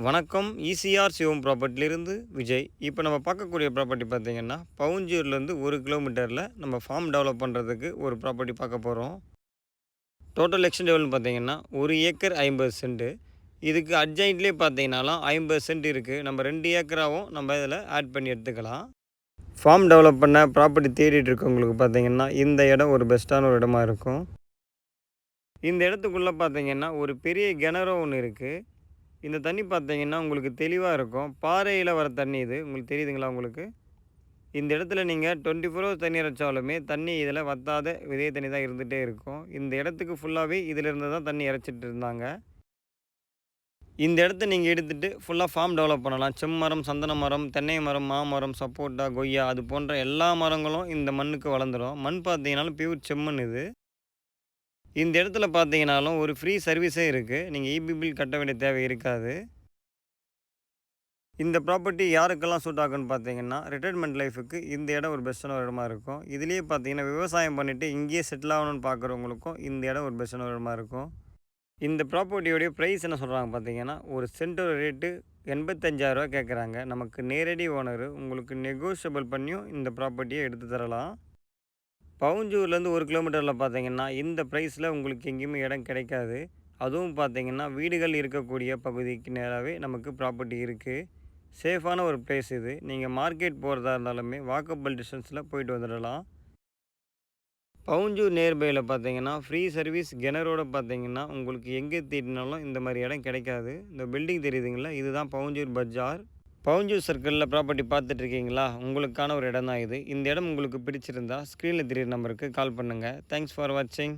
வணக்கம். ஈசிஆர் சிவம் ப்ராப்பர்ட்டிலிருந்து விஜய். இப்போ நம்ம பார்க்கக்கூடிய ப்ராப்பர்ட்டி பார்த்தீங்கன்னா, பவுஞ்சூர்லேருந்து 1 கிலோமீட்டரில் நம்ம ஃபார்ம் டெவலப் பண்ணுறதுக்கு ஒரு ப்ராப்பர்ட்டி பார்க்க போகிறோம். டோட்டல் எக்ஸ்டெண்ட் எவ்வளோன்னு பார்த்தீங்கன்னா, 1 ஏக்கர் 50 சென்ட். இதுக்கு அட்ஜாயிண்ட்லேயே பார்த்தீங்கன்னாலாம் 50 சென்ட் இருக்குது. நம்ம 2 ஏக்கராவும் நம்ம இதில் ஆட் பண்ணி எடுத்துக்கலாம். ஃபார்ம் டெவலப் பண்ண ப்ராப்பர்ட்டி தேடிட்டு இருக்கவங்களுக்கு பார்த்தீங்கன்னா, இந்த இடம் ஒரு பெஸ்ட்டான ஒரு இடமா இருக்கும். இந்த இடத்துக்குள்ளே பார்த்தீங்கன்னா, ஒரு பெரிய கிணறு ஒன்று இருக்குது. இந்த தண்ணி பார்த்தீங்கன்னா உங்களுக்கு தெளிவாக இருக்கும். பாறையில் வர தண்ணி இது. உங்களுக்கு தெரியுதுங்களா உங்களுக்கு? இந்த இடத்துல நீங்கள் 24 ஹவர்ஸ் தண்ணி இறைச்சாலுமே தண்ணி இதில் வத்தாத இதே தண்ணி தான் இருந்துகிட்டே இருக்கும். இந்த இடத்துக்கு ஃபுல்லாகவே இதிலிருந்து தான் தண்ணி இறைச்சிட்டு இருந்தாங்க. இந்த இடத்த நீங்கள் எடுத்துகிட்டு ஃபுல்லாக ஃபார்ம் டெவலப் பண்ணலாம். செம்மரம், சந்தன மரம், தென்னை மரம், மாமரம், சப்போட்டா, கொய்யா அது போன்ற எல்லா மரங்களும் இந்த மண்ணுக்கு வளர்ந்துடும். மண் பார்த்தீங்கன்னாலும் பியூர் செம்மண் இது. இந்த இடத்துல பார்த்தீங்கன்னாலும் ஒரு ஃப்ரீ சர்வீஸே இருக்குது. நீங்கள் ஈபி பில் கட்ட வேண்டிய தேவை இருக்காது. இந்த ப்ராப்பர்ட்டி யாருக்கெல்லாம் சூட் ஆகுன்னு பார்த்தீங்கன்னா, ரிட்டையர்மெண்ட் லைஃபுக்கு இந்த இடம் ஒரு பெஸ்ட்டான ஒரு இடமா இருக்கும். இதுலேயே பார்த்தீங்கன்னா, விவசாயம் பண்ணிவிட்டு இங்கேயே செட்டில் ஆகணும்னு பார்க்குறவங்களுக்கும் இந்த இடம் ஒரு பெஸ்ட்டான ஒரு இடமா இருக்கும். இந்த ப்ராப்பர்ட்டியோடைய ப்ரைஸ் என்ன சொல்கிறாங்க பார்த்தீங்கன்னா, ஒரு சென்ட்டோட ரேட்டு ரூ. 85,000 கேட்குறாங்க. நமக்கு நேரடி ஓனரு உங்களுக்கு நெகோஷியபிள் பண்ணியும் இந்த ப்ராப்பர்ட்டியை எடுத்து தரலாம். பவுஞ்சூர்லேருந்து 1 கிலோமீட்டரில் பார்த்தீங்கன்னா, இந்த ப்ரைஸில் உங்களுக்கு எங்கேயுமே இடம் கிடைக்காது. அதுவும் பார்த்தீங்கன்னா, வீடுகள் இருக்கக்கூடிய பகுதிக்கு நேராகவே நமக்கு ப்ராப்பர்ட்டி இருக்குது. சேஃபான ஒரு பிளேஸ் இது. நீங்கள் மார்க்கெட் போகிறதா இருந்தாலுமே வாக்கபிள் டிஸ்டன்ஸில் போயிட்டு வந்துடலாம். பவுஞ்சூர் நியர்பையில் பார்த்தீங்கன்னா, ஃப்ரீ சர்வீஸ் கிணறோட பார்த்தீங்கன்னா, உங்களுக்கு எங்கே தேடினாலும் இந்த மாதிரி இடம் கிடைக்காது. இந்த பில்டிங் தெரியுதுங்களா? இதுதான் பவுஞ்சூர் பஜார். பவுஞ்சூர் சர்க்கிளில் ப்ராப்பர்ட்டி பார்த்துட்ருக்கீங்களா? உங்களுக்கான ஒரு இடம் தான் இது. இந்த இடம் உங்களுக்கு பிடிச்சிருந்தா ஸ்க்ரீனில் தெரியுற நம்பருக்கு கால் பண்ணுங்கள். தேங்க்ஸ் ஃபார் வாட்சிங்.